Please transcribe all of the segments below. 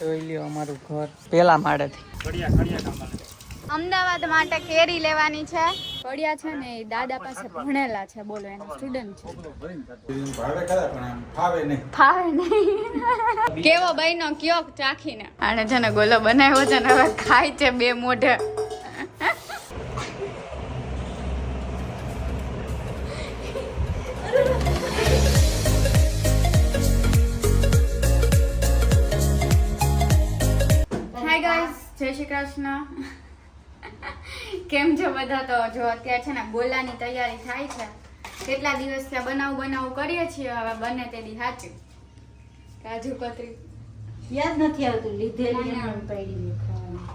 જોઈ લ્યો અમારું ઘર પેલા માળેથી અમદાવાદ માટે કેરી લેવાની છે. પડ્યા છે ને એ દાદા પાસે ભણેલા છે, બોલો એનો સ્ટુડન્ટ છે. ફાવે નહીં. કેવો બહેનો કયો ચાખીને આને છે ને ગોલો બનાવ્યો છે ને હવે ખાય છે બે મોઢે. હાય ગાઈસ, જય શ્રી કૃષ્ણ. કેમ છો બધા? તો જો અત્યારે છે ને ગોલાની તૈયારી થાય છે. કેટલા દિવસ ત્યાં બનાવું કરીએ છીએ, હવે બને તેની સાચું. કાજુ કતરી યાદ નથી આવતું, લીધેલી એમ પડી ખાવાની.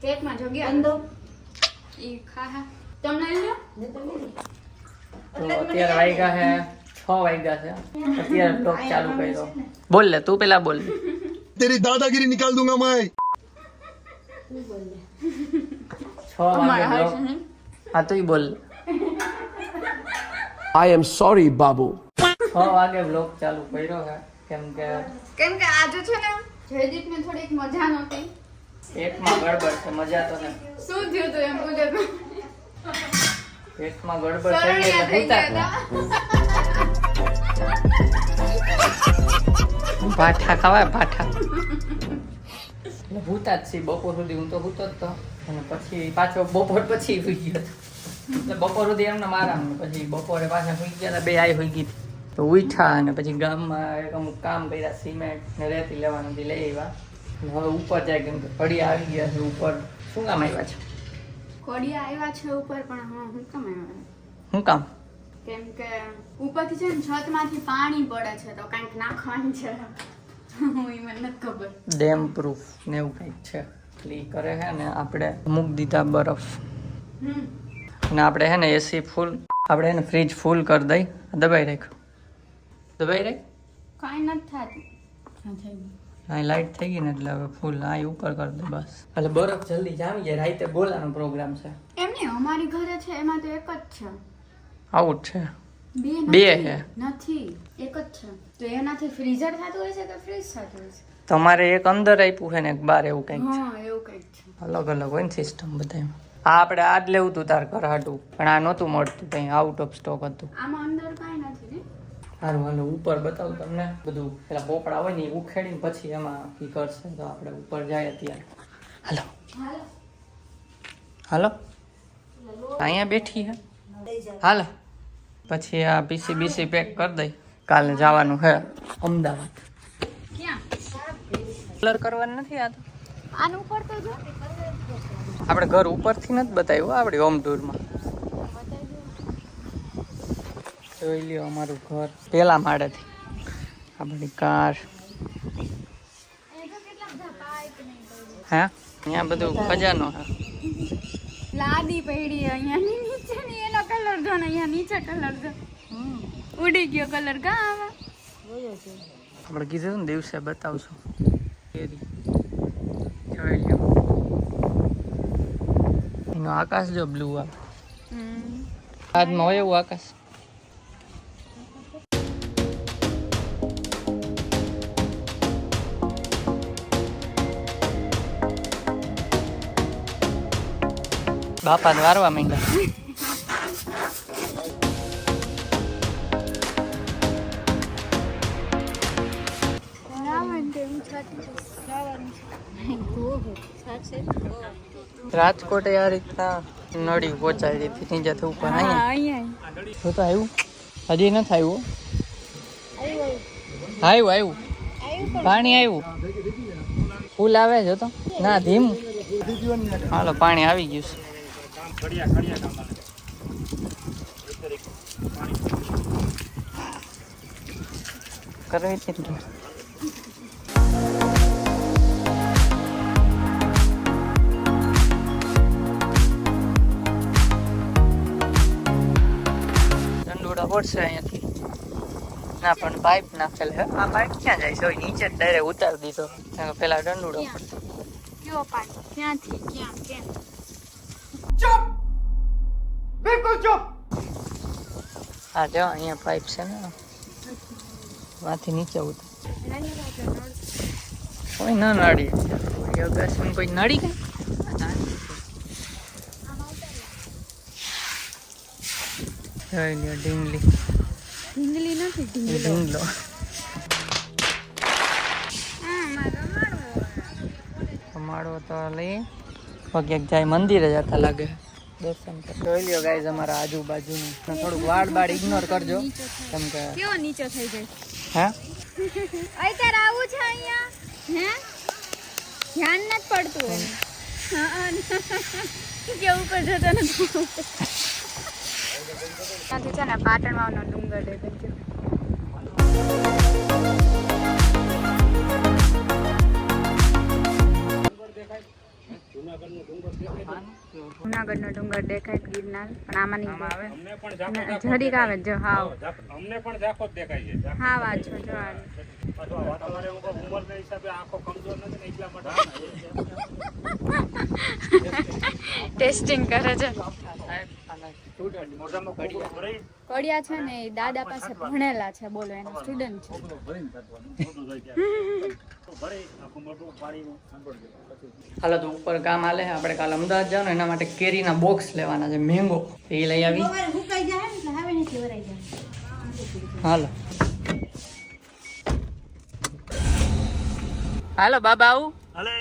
કેકમાં જોગ્યા અંદો ઈ ખા તમને લ્યો. તો અત્યારે વાગ્યા છે 6 વાગ્યા છે. અત્યારે બ્લોગ ચાલુ કર્યો. બોલ લે તું, પેલા બોલ. तेरी दादागिरी निकाल दूंगा मैं. 6 વાગે બ્લોગ. હા તું બોલ. I am sorry, बाबू. 6 વાગે બ્લોગ ચાલુ કર્યો છે કેમ કે આજે છે ને જયદીપને થોડીક મજા નહોતી. પેટમાં ગડબડ છે. મજા તો ને શું થયું તું એમ પૂછે તો પેટમાં ગડબડ થઈ ગઈ એટલે ભાઠા ખવાય ભાઠા એટલે ભૂતા જ છે. બપોર સુધી હું તો ભૂતો જ તો, અને પછી પાછો બપોર પછી સુઈ ગયો એટલે બપોર સુધી એમને મારા પછી બપોરે પાછા સુઈ ગયા. બે આઈ સુઈ ગઈ તો ઉઠ્યા અને પછી ગામમાં એક અમુક કામ કર્યા. સિમેન્ટ ને રેતી લેવાનું લઈ આવ્યા. હવે ઉપર જાય કેમ કે પડિયા આવી ગયા છે ઉપર. શું કામ આવ્યા છે? કોડિયા આવ્યા છે ઉપર, પણ હા હું કેમ આવ્યા? શું કામ? કેમ કે ઉપરથી છે ને છતમાંથી પાણી પડે છે તો કંઈક નાખવાનું છે. મને નથી ખબર. ડેમ પ્રૂફ ને એવું કંઈક છે. એ કરે છે ને આપણે મૂકી દીધા બરફ. અને આપણે હે ને એસી ફૂલ, આપણે એને ફ્રીજ ફૂલ કરી દઈ. દબાઈ રાખ. કાંઈ નથી થતું. અહીં લાઈટ થઈ ગઈ ને એટલે હવે ફૂલ અહીં ઉપર કરી દે બસ. એટલે બરફ જલ્દી જામી જાય. રાતે બોલાનો પ્રોગ્રામ છે. એમ નહીં, અમારી ઘરે છે એમાં તો એક જ છે. આવું જ છે. બે છે નથી, એક જ છે. તો એનાથી ફ્રીઝર થતું હોય છે કે ફ્રીજ થતું હોય છે? તમારે એક અંદર આપ્યું છે ને એક બહાર એવું કંઈક છે. હા એવું કંઈક છે. અલગ અલગ હોય ને સિસ્ટમ બધા. આ આપણે આજ લેવું હતું તાર ઘર હાટું, પણ આ નહોતું મળતું, કંઈ આઉટ ઓફ સ્ટોક હતું. આમાં અંદર કાંઈ નથી ને. સારું હાલો ઉપર બતાવું તમને બધું. પેલા પોપડા હોય ને એ ઉખેડીને પછી એમાં ઈ કરશે. તો આપણે ઉપર જાય અત્યારે. હાલો હાલો અહીંયા બેઠી હે. હાલો પછી આ પીસી બીસી પેક કરી દઈ. કાલે જવાનું હે અમદાવાદ. ક્યાં? કલર કરવાનું નથી. આ તો આનું ઉપર તો જો આપણે ઘર ઉપરથી નથી બતાવ્યું, આપણી હોમ ટૂરમાં. જોઈ લ્યો અમારું ઘર પેલા માળેથી. આપણી કાર. હા અહીંયા બધું ખજાનો હે. લાદી પડી અહીંયા નીચે ની એનો કલર જો ને અહીંયા નીચે કલર જો ઉડી ગયો કલર કા આમાં. આપણે કીધું ને દિવસે બતાવશું. જોઈ લ્યો એનો આકાશ જો બ્લુ આવે. આજમાં હોય એવું આકાશ. બાપાને વારવા માંડ્યા. રાજકોટ આ રીતના નળી પહોંચાડી હતી નીચેથી ઉપર. અહીંયા તો આવ્યું હજી નથી આવ્યું. આવ્યું પાણી આવ્યું. ફૂલ આવે છે તો ના ધીમું. હાલો પાણી આવી ગયું છે. કરવી છે દંડોડા પડશે અહીંયાથી. ના પણ પાઇપ નાખેલ હે. આ પાઇપ ક્યાં જાય છે? નીચે જ ડાયરેક્ટ ઉતારી દીધો. પેલા દંડોડો પડતો. કયો પાણી? ક્યાંથી ક્યાં? ચૂપ, બિલકુલ ચૂપ. હા જો અહીંયા પાઇપ છે ને, માંથી નીચે ઉતર. કોઈ ન નડી યોગાસન કોઈ નડી ગઈ જોઈ લ્યો ઢીંગલી ઢીંગલી નથી ઢીંગલો અમારો તો લઈ પગ જાય મંદિરે જતા લાગે દર્શન જોઈ લ્યો ગાઈઝ અમારા આજુબાજુનું થોડુંક વાડ બાડ ઇગ્નોર કરજો કેમ કે કેવો નીચે થઈ જાય હે અત્યારે આવું છે અહીંયા હે ધ્યાન નથી પડતું એમ કે ઉપર જતો નથી ત્યાંથી છે ને પાટણવાનો ડુંગર દેખાય જુનાગઢ નો ડુંગર દેખાય ગિરનાર પણ આમાં નહીં આવે જરીક આવે જો હાવ અમને પણ ઝાખો જ દેખાય છે હા વાત છો જો તમારે ઉંમરના હિસાબે આંખો કમજોર નથી ને એટલા માટે ટેસ્ટિંગ કરે છે મોઢામાં કડિયા ભરાઈ કડિયા છે ને એ દાદા પાસે ભણેલા છે બોલો એના સ્ટુડન્ટ છે ભરાઈ આખું મોઢું પાડીને હાલો તો ઉપર કામ હાલે આપણે કાલ અમદાવાદ જાવ ને એના માટે કેરીના બોક્સ લેવાના છે મેંગો એ લઈ આવી સવારે સુકાઈ જાય ને એટલે હવે નથી વરાઈ જાય હાલો હાલો બાબા આવું અલે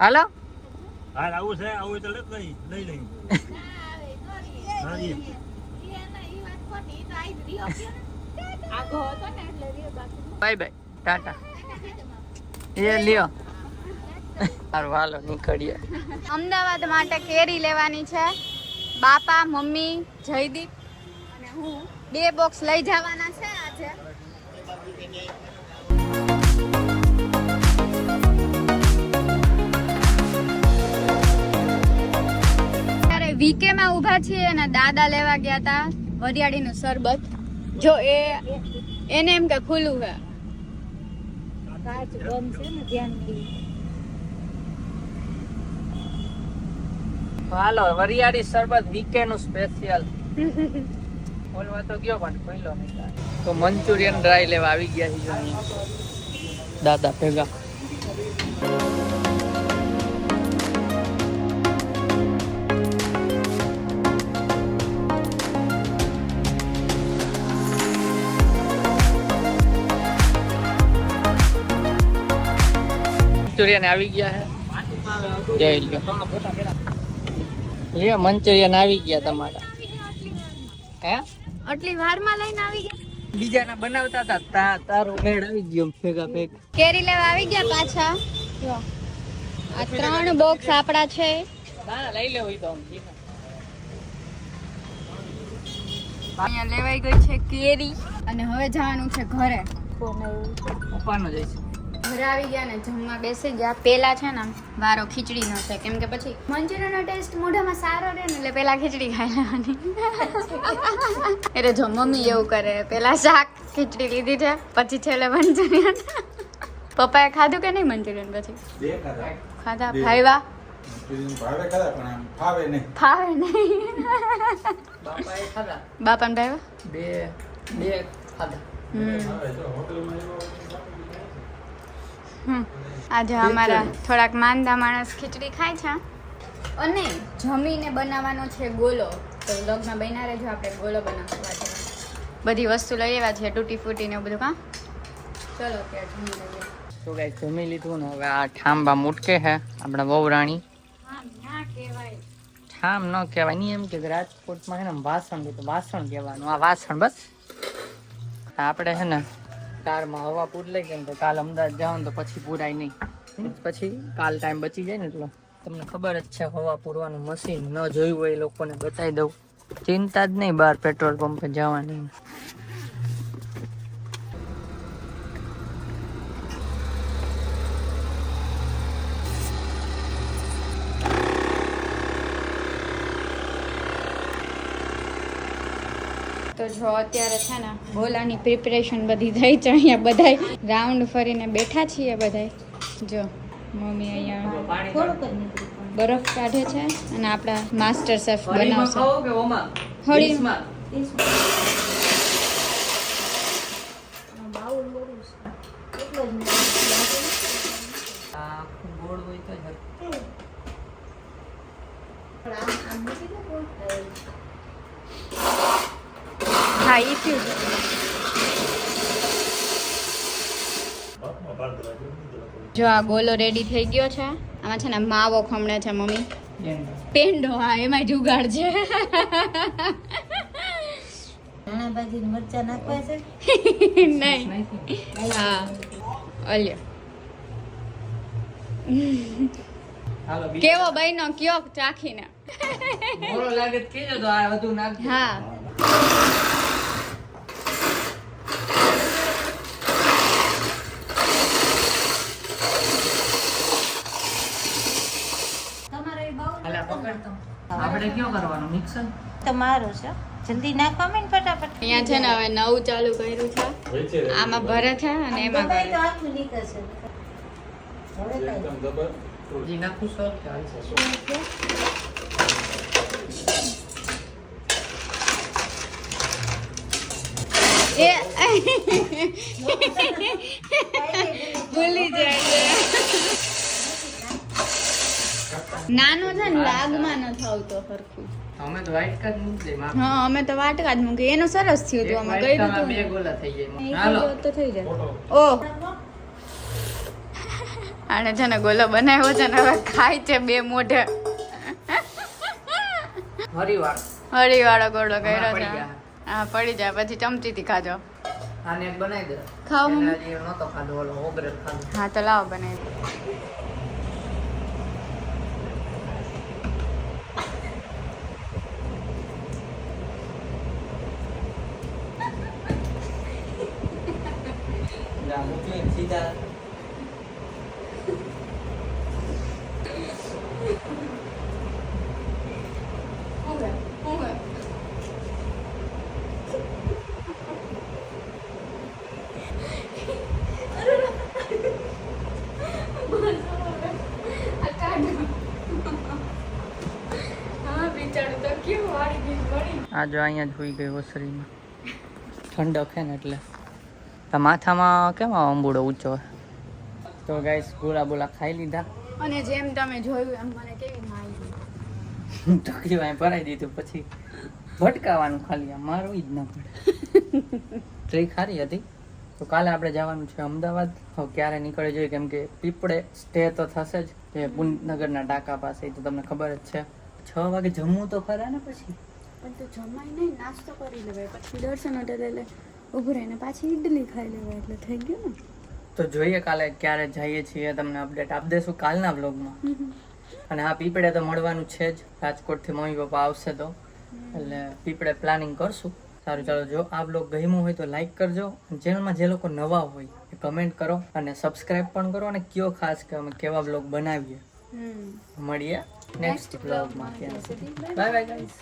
હાલો હાલ આવું છે આવું તો લઈ લઈ હાજી બાય બાય ટાટા એ લ્યો સારું હાલો નીકળીએ અમદાવાદ માટે કેરી લેવાની છે બાપા મમ્મી જયદીપ અને હું 2 બોક્સ લઈ જવાના છે આજે ત્યારે વીકે માં ઊભા છીએ અને દાદા લેવા ગયા હતા વરિયાળીનું શરબત જો એને એમ કે ખુલ્લું છે કાચ બંધ છે ને ધ્યાનથી હાલો વરિયાળી શરબત વીકેન્ડ સ્પેશિયલ બોલવા તો ગયો પણ ખોઈલો નહીં તો મંચુરિયન ડ્રાય લેવા આવી ગયા છે જો અહીંયા. દાદા ભેગા મંચુરિયન આવી ગયા છે જય લ્યો મંચુરિયન આવી ગયા તમારા હે આટલી વારમાં લઈને આવી ગયા બીજાના બનાવતા હતા તારો મેળ આવી ગયો ભેગા ભેગા કેરી લેવા આવી ગયા પાછા જો આ 3 બોક્સ આપડા છે ના લઈ લેવો ઈ તો અહીંયા લેવાઈ ગઈ છે કેરી અને હવે જવાનું છે ઘરે પપ્પાનો જઈશ ઘરે આવી ગયા ને જમવા બેસી ગયા પેલા છે ને વારો ખીચડીનો છે કેમ કે પછી મંચુરિયનનો ટેસ્ટ મોઢામાં સારો રહે ને એટલે પેલા ખીચડી ખાઈ લેવાની એટલે જો મમ્મી એવું કરે પેલા શાક ખીચડી લીધી છે પછી છેલ્લે મંચુરિયન પપ્પાએ ખાધું કે નહીં મંચુરિયન પછી ખાધા ભાઈવા ફાવે નહીં બાપાએ ખાધા બાપાને ભાઈવા બે ખાધા આજે અમારા થોડાક માંદા માણસ ખીચડી ખાય છે અને જમીને બનાવવાનો છે ગોલો તો વ્લોગમાં બન્યા રહેજો આપણે ગોલો બનાવવા છે બધી વસ્તુ લઈ આવ્યા છે તૂટી ફૂટી ને એવું બધું ચલો ત્યાં જમી લઈએ તો ગાઈસ જમી લીધું ને હવે આ ઠાંબા મુટકે હે આપણા વહુરાણી ઠામ ન કહેવાય નહીં એમ કે રાજકોટમાં હે ને વાસણ તો વાસણ કહેવાનું આ વાસણ બસ આપણે હે ને કારમાં હવા પૂર લઈ ગઈ તો કાલ અમદાવાદ જાવ તો પછી પૂરાય નહીં પછી કાલ ટાઈમ બચી જાય ને એટલો તમને ખબર જ છે હવા પૂરવાનું મશીન ન જોયું હોય એ લોકોને બતાવી દઉં ચિંતા જ નહીં બહાર પેટ્રોલ પંપે જવાની તો જો અત્યારે છે ને ગોલાની પ્રિપરેશન બધી થઈ છે અહીંયા બધાય રાઉન્ડ ફરીને બેઠા છીએ બધાય જો મમ્મી અહીંયા થોડુંક જ નીકળ્યું બરફ કાઢે છે અને આપણા માસ્ટર શેફ બનાવશે કે ઓમાં હળીમાં બાઉલ બોલું છે એટલો જ આમ મૂકી દો બહુ. હા ઈ થયું છે. જો આ ગોલો રેડી થઈ ગયો છે. આમાં છે ને માવો ખમણે છે મમ્મી. પેંડો હા એમાં જુગાડ છે. ધાણા ભાજી ને મરચાં નાખવા છે. નહીં હા અલ્યો હાલો કેવો બહેનો કયો ચાખીને. મોરો લાગે તો કહેજો તો આ બધું નાખ. હા તમારો એ બાઉલ હાલા પકડ તો. આપણે કયો કરવાનું મિક્સર? તમારો છે જલ્દી નાખવા માંડ ફટાફટ. અહીંયા છે ને હવે નવું ચાલુ કર્યું છે. આમાં ભરે છે અને એમાં દબાઈ કરે તો આખું નીકળશે. હવે કાંઈ. જી નાખું સર ચાલશે. એ ભૂલી જાય નાનો છે ને લાગમાં ન થાવતો સરખું. અમે તો વ્હાઈટ કાર્ડ મૂકી દઈએ માપ. હા અમે તો વાટકા જ મૂકી એનું સરસ થયું હતું અમે એક કર્યું white હતું બે ને. ગોલા થઈ જાય. એ હાલો થઈ ગયો તો થઈ જાય. ઓહ આને છે ને ગોલો બનાવ્યો છે ને હવે ખાય છે બે મોઢે. હરીવાર હળીવાળો ગોળો કર્યો પડી છે. ગયા. હા પડી જાય પછી ચમચીથી ખાજો. આને એક બનાવી દે. ખાઓ એને મમ્મી. હજી નહોતો ખાધો ઓલો ઓગરેલ ખાધો. હા તો લાવો બનાવી દો. જા મૂકી સીધા. આ જો અહીંયા જ હોઈ ગઈ ઓસરીમાં. ઠંડક છે ને એટલે આ માથામાં કેમ આ અંબુડો ઊંચો હે? તો ગાઈસ ગોળા બોલા ખાઈ લીધા. અને જેમ તમે જોયું એમ મને કેવી માહિતી. ટકરી વાય ભરાઈ દીધું પછી ભટકાવાનું ખાલી આમ મારવું જ ન પડે. ટ્રેક સારી હતી. તો કાલે આપણે જવાનું છે અમદાવાદ. હવે ક્યારે નીકળે જોઈએ કેમ કે પીપળે સ્ટે તો થશે જ જે પુનનગરના ટાંકા પાસે. એ તો તમને ખબર જ છે. 6 વાગે જમવું તો ખરા ને પછી. પણ તો જમાય નહીં નાસ્તો કરી લેવાય પછી દર્શન હોટેલ ઉભું રહીને પાછી ઈડલી ખાઈ લેવાય એટલે થઈ ગયું ને. તો જોઈએ કાલે ક્યારે જઈએ છીએ તમને અપડેટ આપી દેશું કાલના બ્લોગમાં. અને હા પીપળે તો મળવાનું છે જ. રાજકોટથી મમ્મી પપ્પા આવશે તો એટલે પીપળે પ્લાનિંગ કરશું. સારું ચાલો જો આ બ્લોગ ગમ્યો હોય તો લાઈક કરજો. ચેનલમાં જે લોકો નવા હોય એ કમેન્ટ કરો અને સબસ્ક્રાઇબ પણ કરો અને કયો ખાસ કે અમે કેવા બ્લોગ બનાવીએ. મળીએ નેક્સ્ટ બ્લોગમાં. Bye bye guys.